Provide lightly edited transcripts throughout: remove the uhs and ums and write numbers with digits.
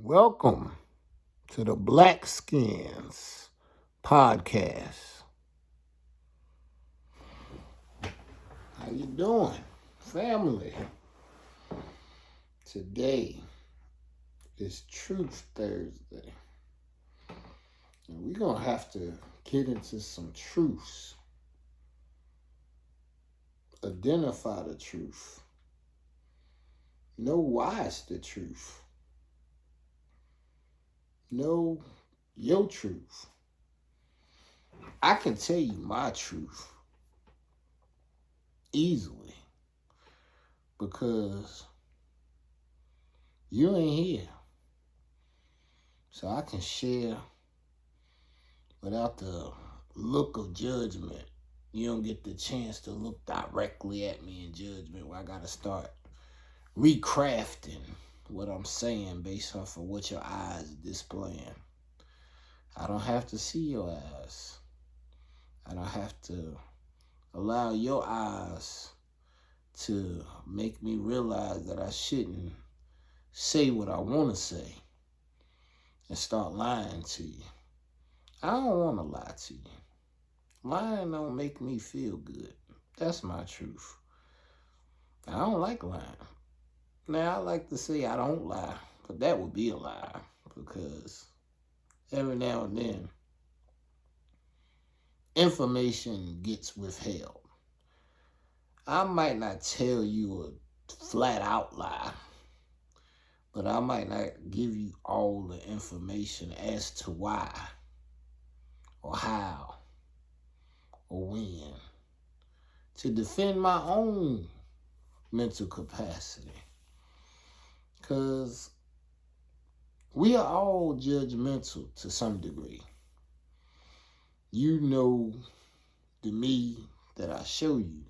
Welcome to the Blackskins podcast. How you doing, family? Today is Truth Thursday, and we're going to have to get into some truths. Identify the truth. Know why it's the truth. Know your truth. I can tell you my truth easily because you ain't here. So I can share without the look of judgment. You don't get the chance to look directly at me in judgment where I got to start recrafting what I'm saying based off of what your eyes are displaying. I don't have to see your eyes. I don't have to allow your eyes to make me realize that I shouldn't say what I want to say and start lying to you. I don't want to lie to you. Lying don't make me feel good. That's my truth. I don't like lying. Now, I like to say I don't lie, but that would be a lie because every now and then, information gets withheld. I might not tell you a flat out lie, but I might not give you all the information as to why or how or when to defend my own mental capacity. Because we are all judgmental to some degree. You know the me that I show you,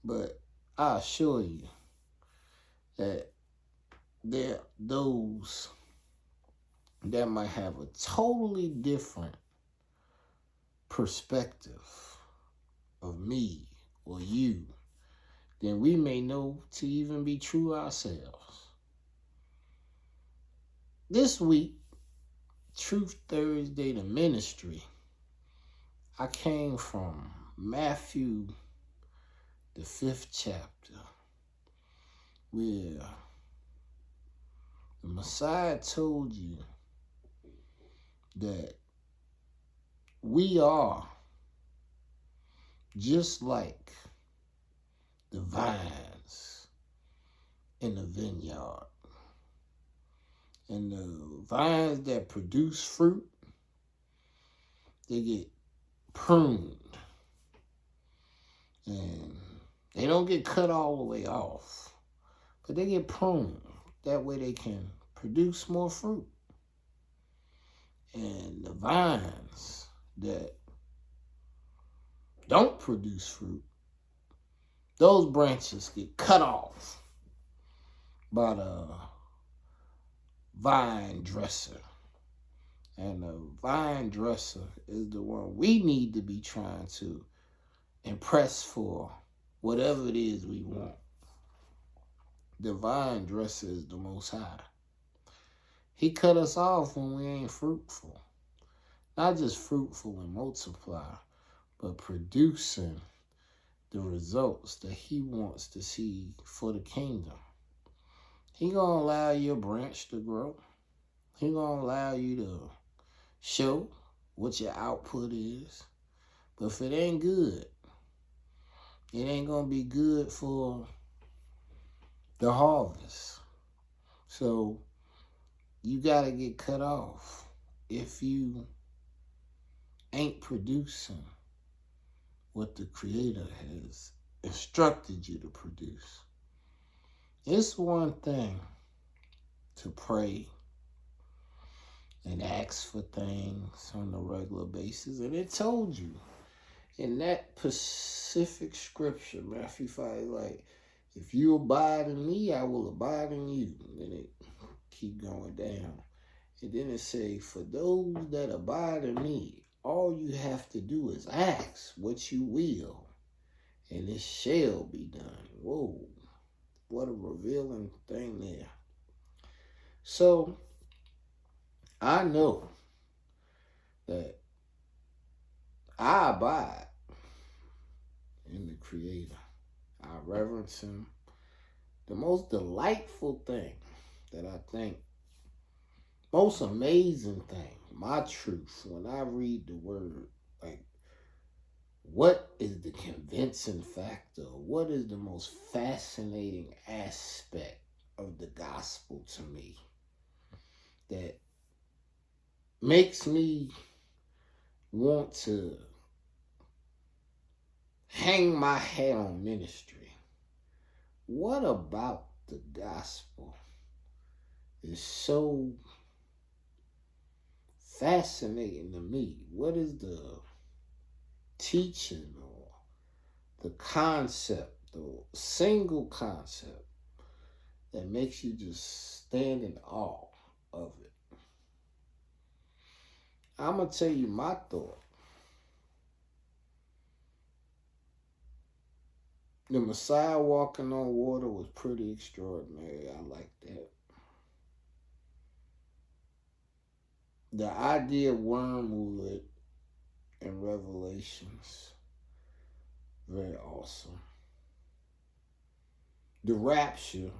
but I assure you that there are those that might have a totally different perspective of me or you than we may know to even be true ourselves. This week, Truth Thursday, the ministry, I came from Matthew, the 5th chapter, where the Messiah told you that we are just like the vines in the vineyard. And the vines that produce fruit, they get pruned. And they don't get cut all the way off, but they get pruned. That way they can produce more fruit. And the vines that don't produce fruit, those branches get cut off by the vine dresser. And the vine dresser is the one we need to be trying to impress for whatever it is we want. The vine dresser is the Most High. He cut us off when we ain't fruitful. Not just fruitful and multiply, but producing the results that he wants to see for the kingdom. He gonna allow your branch to grow. He gonna allow you to show what your output is. But if it ain't good, it ain't gonna be good for the harvest. So you gotta get cut off if you ain't producing what the Creator has instructed you to produce. It's one thing to pray and ask for things on a regular basis. And it told you in that specific scripture, Matthew 5, like, if you abide in me, I will abide in you. And then it keep going down. And then it say, for those that abide in me, all you have to do is ask what you will, and it shall be done. Whoa, what a revealing thing there. So I know that I abide in the Creator. I reverence Him. The most delightful thing that I think, most amazing thing, my truth, when I read the word, like, what is the convincing factor? What is the most fascinating aspect of the gospel to me that makes me want to hang my hat on ministry? What about the gospel is so fascinating to me? What is the teaching or the concept, the single concept that makes you just stand in awe of it? I'm going to tell you my thought. The Messiah walking on water was pretty extraordinary. I like that. The idea of wormwood in Revelations, very awesome. The rapture,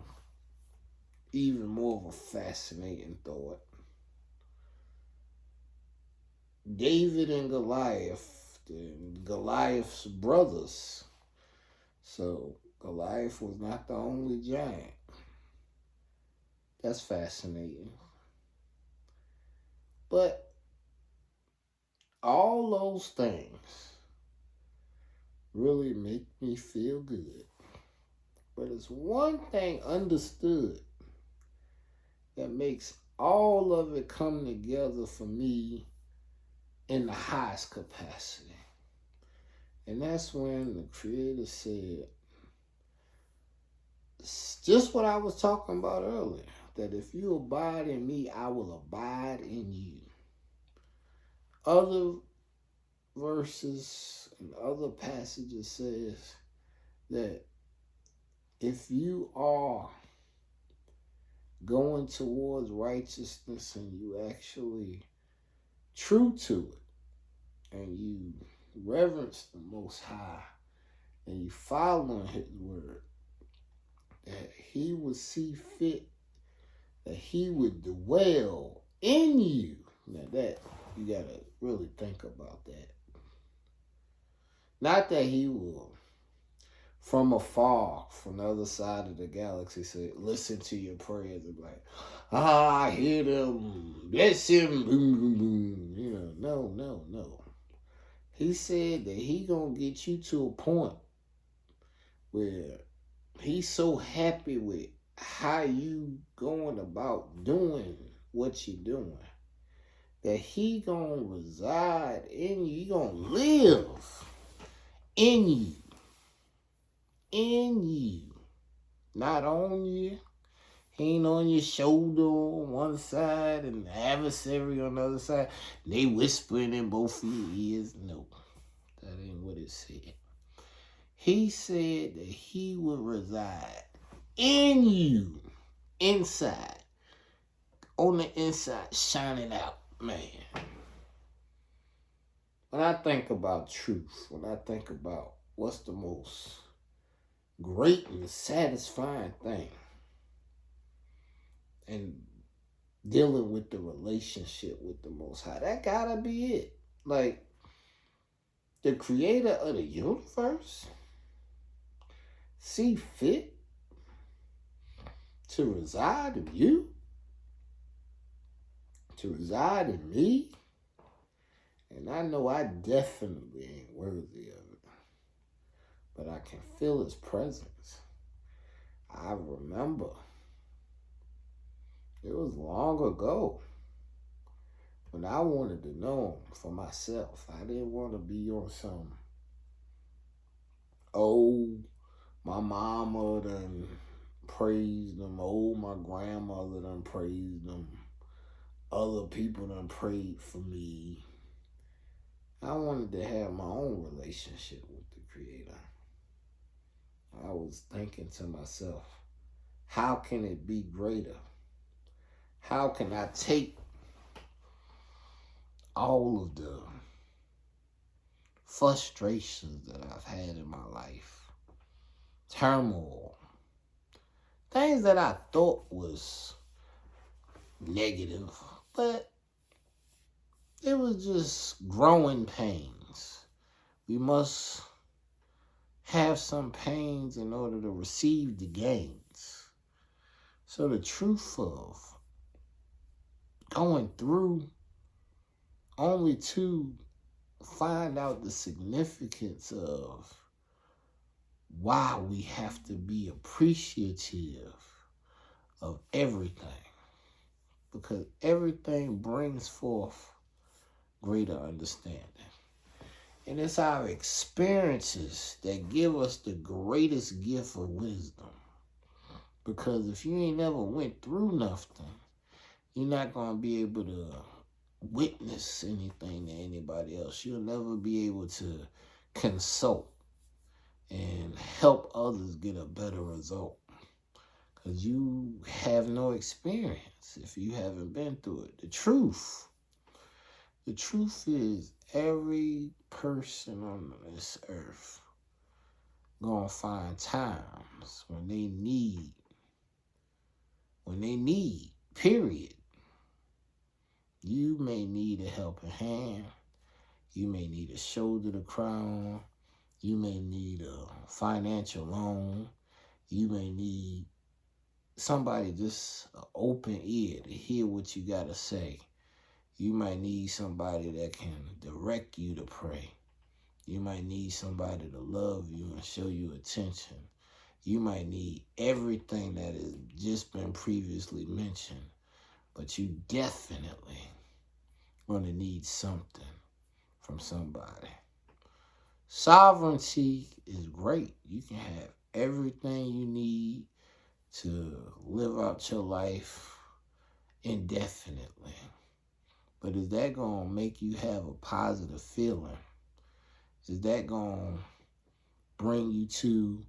even more of a fascinating thought. David and Goliath's brothers. So Goliath was not the only giant. That's fascinating. But all those things really make me feel good. But it's one thing understood that makes all of it come together for me in the highest capacity. And that's when the Creator said, just what I was talking about earlier, that if you abide in me, I will abide in you. Other verses and other passages says that if you are going towards righteousness and you actually true to it and you reverence the Most High and you follow His word, that He would see fit that He would dwell in you. Now that, you gotta really think about that. Not that He will, from afar, from the other side of the galaxy, say, listen to your prayers and be like, I hear them, bless Him, boom, boom, boom. You know, no. He said that He gonna get you to a point where He's so happy with how you going about doing what you're doing that He gonna reside in you. He gonna live in you. In you. Not on you. He ain't on your shoulder on one side and the adversary on the other side. They whispering in both of your ears. No, that ain't what it said. He said that He would reside in you, inside, on the inside, shining out, man. When I think about truth, when I think about what's the most great and satisfying thing, and dealing with the relationship with the Most High, that gotta be it. Like, the Creator of the universe see fit to reside in you, to reside in me, and I know I definitely ain't worthy of it, but I can feel His presence. I remember it was long ago when I wanted to know Him for myself. I didn't want to be on some, my mama done praised Him, my grandmother done praised Him, other people done prayed for me. I wanted to have my own relationship with the Creator. I was thinking to myself, how can it be greater? How can I take all of the frustrations that I've had in my life, turmoil, things that I thought was negative, but it was just growing pains. We must have some pains in order to receive the gains. So the truth of going through only to find out the significance of why we have to be appreciative of everything. Because everything brings forth greater understanding. And it's our experiences that give us the greatest gift of wisdom. Because if you ain't never went through nothing, you're not going to be able to witness anything to anybody else. You'll never be able to consult and help others get a better result. Because you have no experience if you haven't been through it. The truth is every person on this earth gonna find times when they need, period. You may need a helping hand. You may need a shoulder to cry on. You may need a financial loan. You may need somebody just an open ear to hear what you got to say. You might need somebody that can direct you to pray. You might need somebody to love you and show you attention. You might need everything that has just been previously mentioned, but you definitely going to need something from somebody. Sovereignty is great. You can have everything you need to live out your life indefinitely. But is that going to make you have a positive feeling? Is that going to bring you to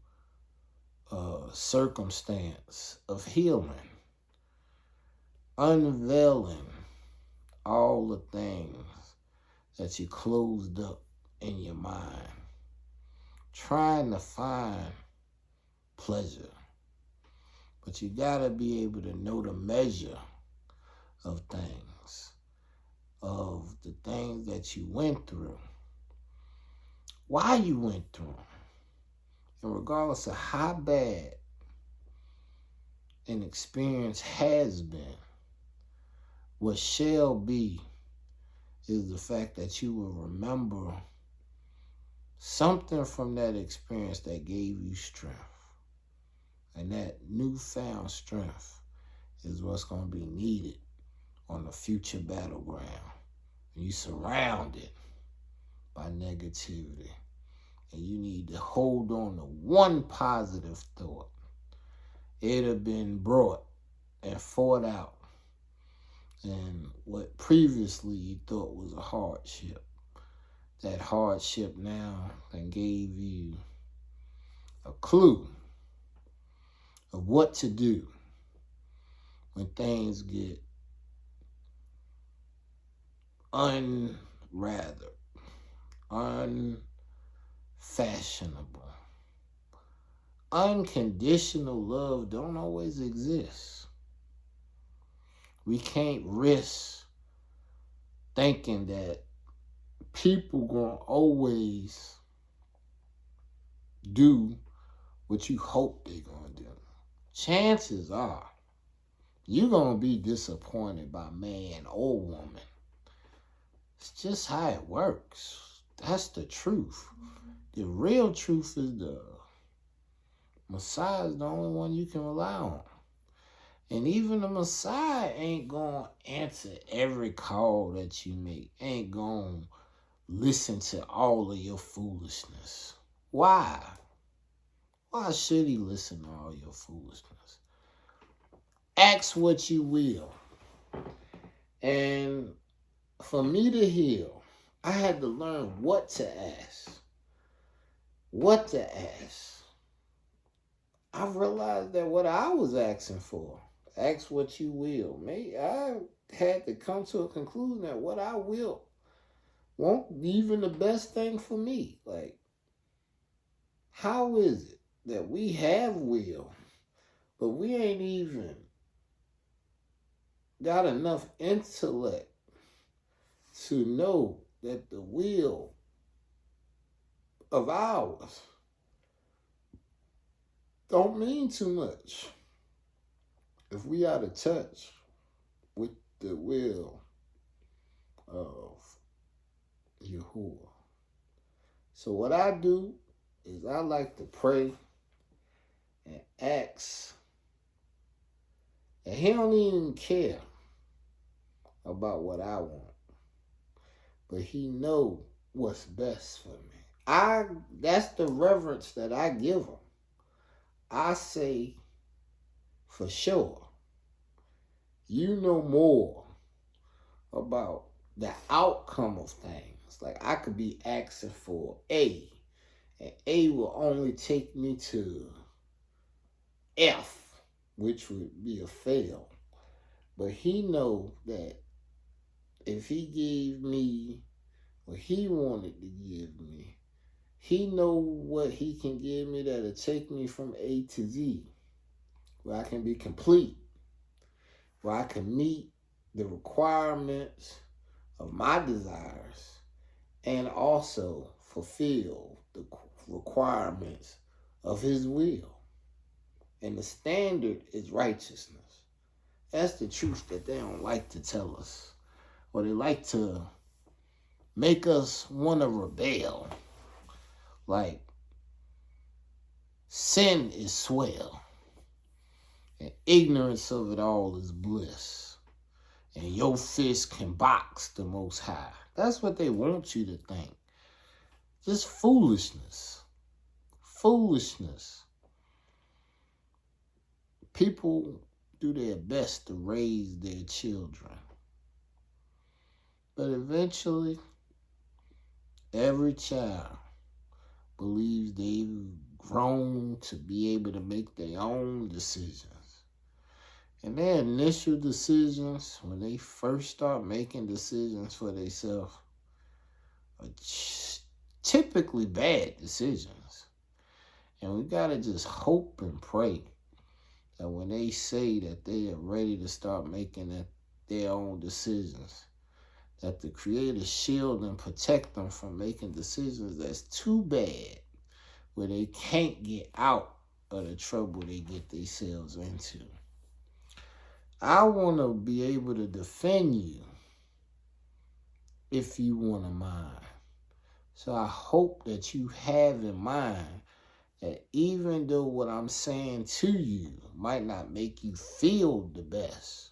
a circumstance of healing? Unveiling all the things that you closed up in your mind. Trying to find pleasure. But you got to be able to know the measure of things. Of the things that you went through. Why you went through them. And regardless of how bad an experience has been, what shall be is the fact that you will remember something from that experience that gave you strength. And that newfound strength is what's going to be needed on the future battleground. And you surrounded by negativity. And you need to hold on to one positive thought. It had been brought and fought out. And what previously you thought was a hardship, that hardship now then gave you a clue of what to do when things get unrathered, unfashionable. Unconditional love don't always exist. We can't risk thinking that people gonna always do what you hope they're gonna do. Chances are you're gonna be disappointed by man or woman. It's just how it works. That's the truth. The real truth is the Messiah is the only one you can rely on. And even the Messiah ain't gonna answer every call that you make. Ain't gonna listen to all of your foolishness. Why? Why should he listen to all your foolishness? Ask what you will. And for me to heal, I had to learn what to ask. What to ask. I realized that what I was asking for, Ask what you will. Maybe I had to come to a conclusion that what I will won't be even the best thing for me. Like, how is it that we have will, but we ain't even got enough intellect to know that the will of ours don't mean too much if we out of touch with the will of YAHReal. So what I do is I like to pray and ask, and he don't even care about what I want, but he know what's best for me. That's the reverence that I give him. I say, for sure, you know more about the outcome of things. Like, I could be asking for A, and A will only take me to F, which would be a fail. But he know that if he gave me what he wanted to give me, he know what he can give me that'll take me from A to Z, where I can be complete, where I can meet the requirements of my desires and also fulfill the requirements of his will. And the standard is righteousness. That's the truth that they don't like to tell us. Or they like to make us want to rebel. Like, sin is swell, and ignorance of it all is bliss. And your fist can box the Most High. That's what they want you to think. Just foolishness. Foolishness. People do their best to raise their children. But eventually, every child believes they've grown to be able to make their own decisions. And their initial decisions, when they first start making decisions for themselves, are typically bad decisions. And we gotta just hope and pray that when they say that they are ready to start making their own decisions, that the Creator shield and protect them from making decisions that's too bad, where they can't get out of the trouble they get themselves into. I want to be able to defend you if you want to mind. So I hope that you have in mind that even though what I'm saying to you might not make you feel the best,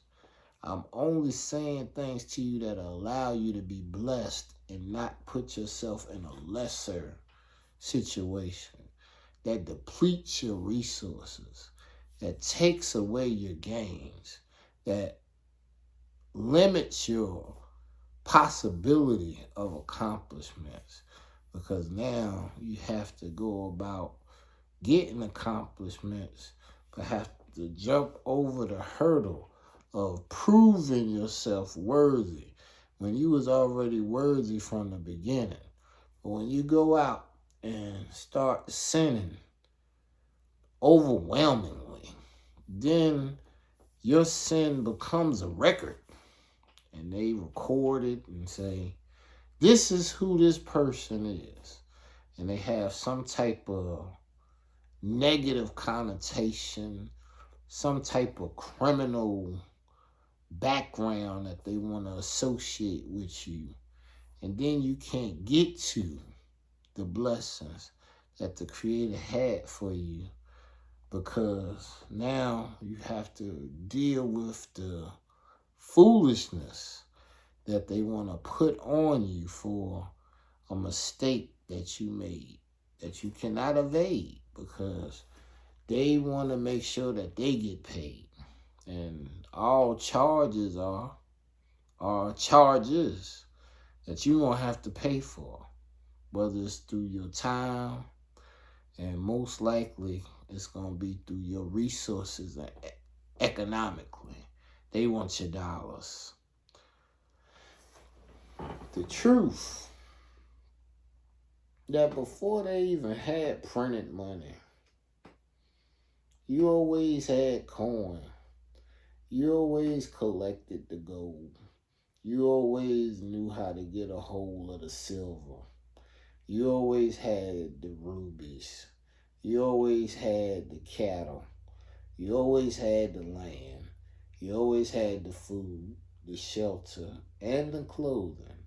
I'm only saying things to you that allow you to be blessed and not put yourself in a lesser situation that depletes your resources, that takes away your gains, that limits your possibility of accomplishments. Because now you have to go about getting accomplishments, but have to jump over the hurdle of proving yourself worthy when you was already worthy from the beginning. But when you go out and start sinning overwhelmingly, then your sin becomes a record, and they record it and say, this is who this person is. And they have some type of negative connotation, some type of criminal background that they want to associate with you. And then you can't get to the blessings that the Creator had for you, because now you have to deal with the foolishness that they want to put on you for a mistake that you made, that you cannot evade, because they want to make sure that they get paid. And all charges are charges that you're going to have to pay for, whether it's through your time, and most likely it's going to be through your resources economically. They want your dollars. The truth that before they even had printed money, you always had coin. You always collected the gold. You always knew how to get a hold of the silver. You always had the rubies. You always had the cattle. You always had the land. You always had the food, the shelter, and the clothing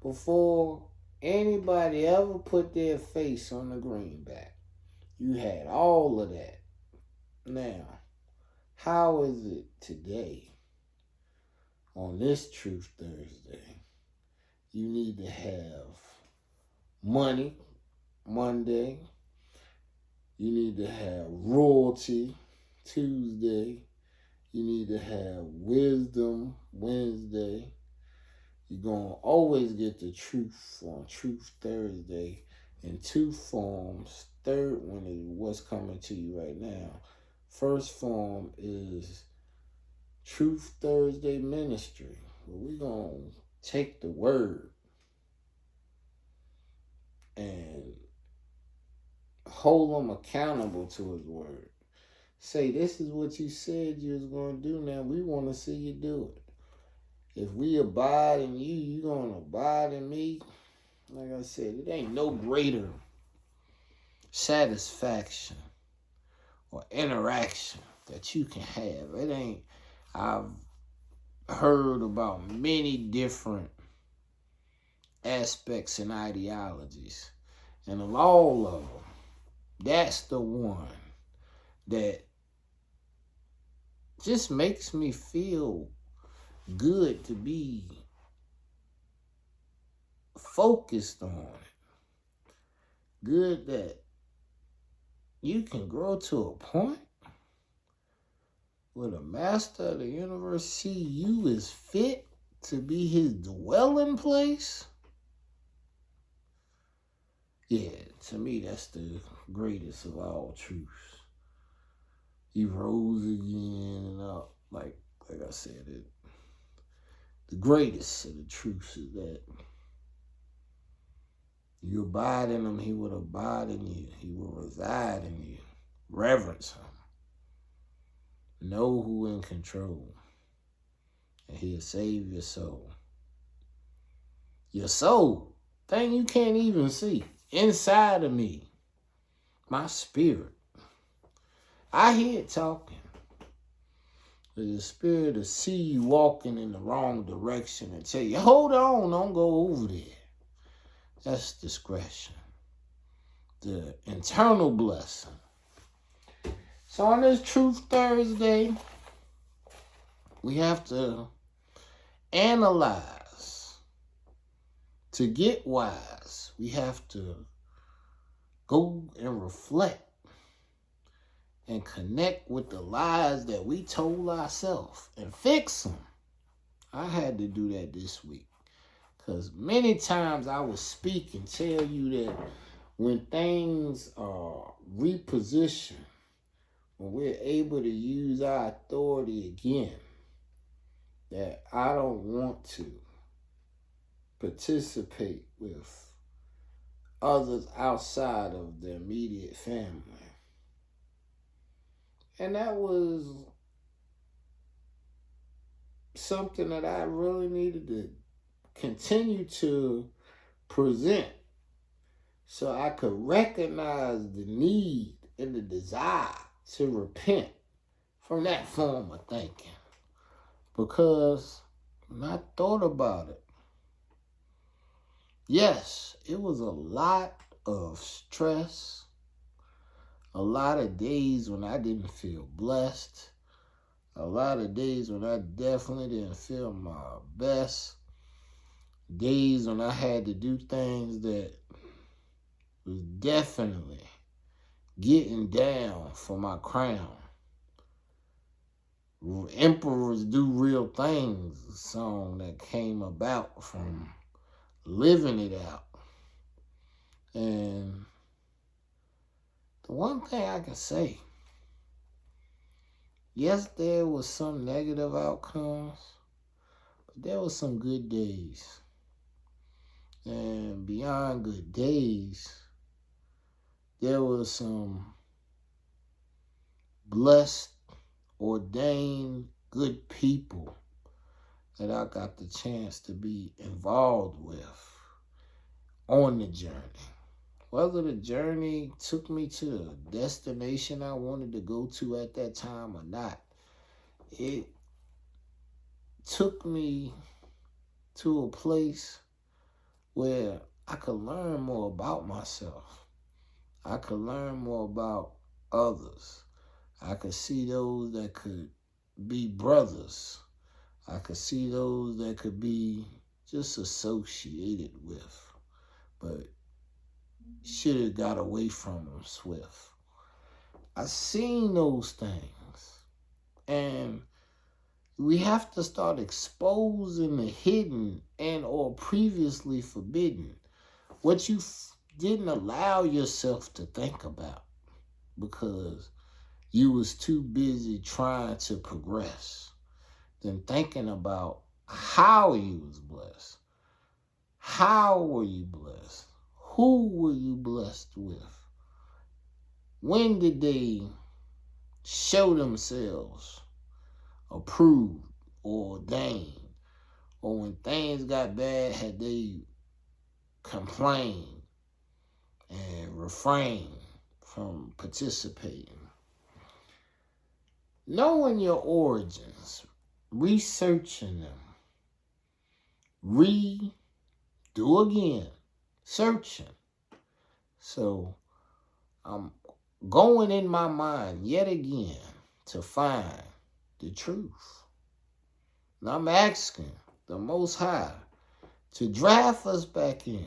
before anybody ever put their face on the greenback. You had all of that. Now, how is it today, on this Truth Thursday, you need to have money Monday, you need to have royalty Tuesday, you need to have wisdom Wednesday. You're going to always get the truth on Truth Thursday in two forms. Third one is what's coming to you right now. First form is Truth Thursday Ministry, where we're going to take the word and hold them accountable to his word. Say, this is what you said you was going to do. Now we want to see you do it. If we abide in you, you're going to abide in me. Like I said, it ain't no greater satisfaction or interaction that you can have. It ain't, I've heard about many different aspects and ideologies. And of all of them, that's the one that just makes me feel good to be focused on it. Good that you can grow to a point where the master of the universe see you as fit to be his dwelling place. Yeah, to me, that's the greatest of all truths. He rose again and up. Like I said, the greatest of the truths is that you abide in him, he will abide in you. He will reside in you. Reverence him. Know who in control. And he'll save your soul. Your soul, thing you can't even see. Inside of me, my spirit. I hear it talking. There's a spirit to see you walking in the wrong direction and tell you, hold on, don't go over there. That's discretion. The internal blessing. So on this Truth Thursday, we have to analyze. To get wise, we have to go and reflect and connect with the lies that we told ourselves and fix them. I had to do that this week because many times I would speak and tell you that when things are repositioned, when we're able to use our authority again, that I don't want to participate with others outside of the immediate family. And that was something that I really needed to continue to present so I could recognize the need and the desire to repent from that form of thinking. Because when I thought about it, yes, it was a lot of stress, a lot of days when I didn't feel blessed, a lot of days when I definitely didn't feel my best, days when I had to do things that was definitely getting down for my crown. Emperors Do Real Things, a song that came about from living it out. And the one thing I can say Yes, there was some negative outcomes, but there was some good days. And beyond good days, there was some blessed, ordained, good people that I got the chance to be involved with on the journey. Whether the journey took me to the destination I wanted to go to at that time or not, it took me to a place where I could learn more about myself. I could learn more about others. I could see those that could be brothers. I could see those that could be just associated with, but should have got away from them swift. I seen those things, and we have to start exposing the hidden and or previously forbidden, what you didn't allow yourself to think about because you was too busy trying to progress than thinking about how you was blessed. How were you blessed? Who were you blessed with? When did they show themselves approved or ordained? Or when things got bad, had they complained and refrained from participating? Knowing your origins, researching them, do again, searching. So I'm going in my mind yet again to find the truth. And I'm asking the Most High to draft us back in.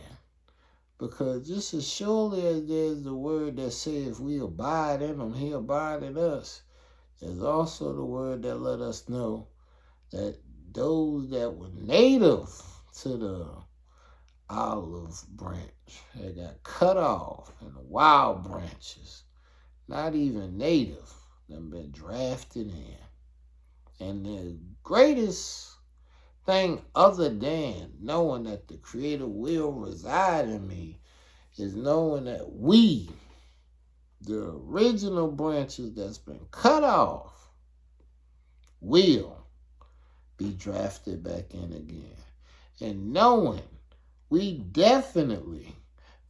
Because just as surely as there's the word that says if we abide in him, he abide in us, there's also the word that let us know that those that were native to the olive branch had got cut off, and the wild branches, not even native, them been drafted in. And the greatest thing other than knowing that the Creator will reside in me is knowing that we, the original branches that's been cut off, will be drafted back in again. And knowing we definitely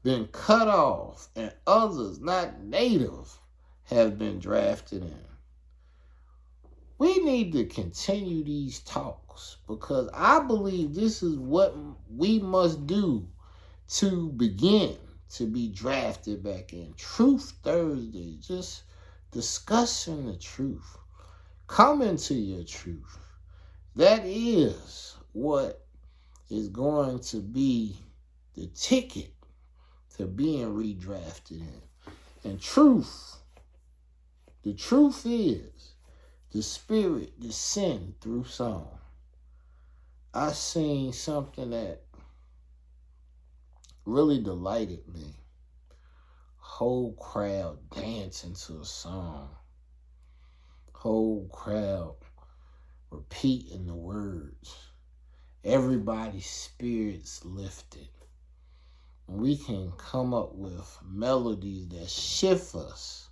been cut off and others not native have been drafted in. We need to continue these talks because I believe this is what we must do to begin to be drafted back in. Truth Thursday, just discussing the truth. Coming to your truth. That is what is going to be the ticket to being redrafted in. And truth, the truth is, the Spirit descend through song. I seen something that really delighted me. Whole crowd dancing to a song. Whole crowd repeating the words. Everybody's spirits lifted. And we can come up with melodies that shift us.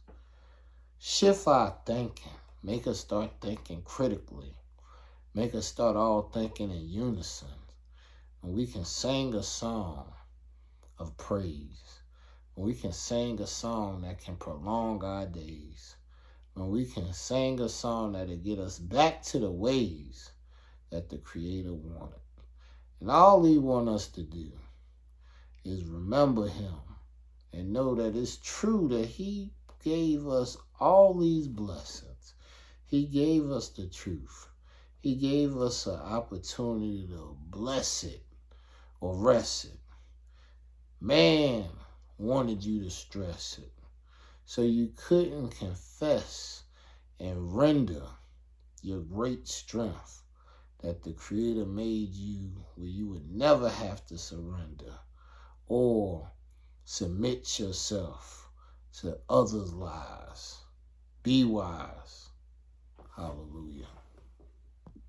Shift our thinking. Make us start thinking critically. Make us start all thinking in unison. And we can sing a song of praise. And we can sing a song that can prolong our days. And we can sing a song that'll get us back to the ways that the Creator wanted. And all he wants us to do is remember him and know that it's true that he gave us all these blessings. He gave us the truth. He gave us an opportunity to bless it or rest it. Man wanted you to stress it. So you couldn't confess and render your great strength that the Creator made you where you would never have to surrender or submit yourself to others' lies. Be wise. Hallelujah.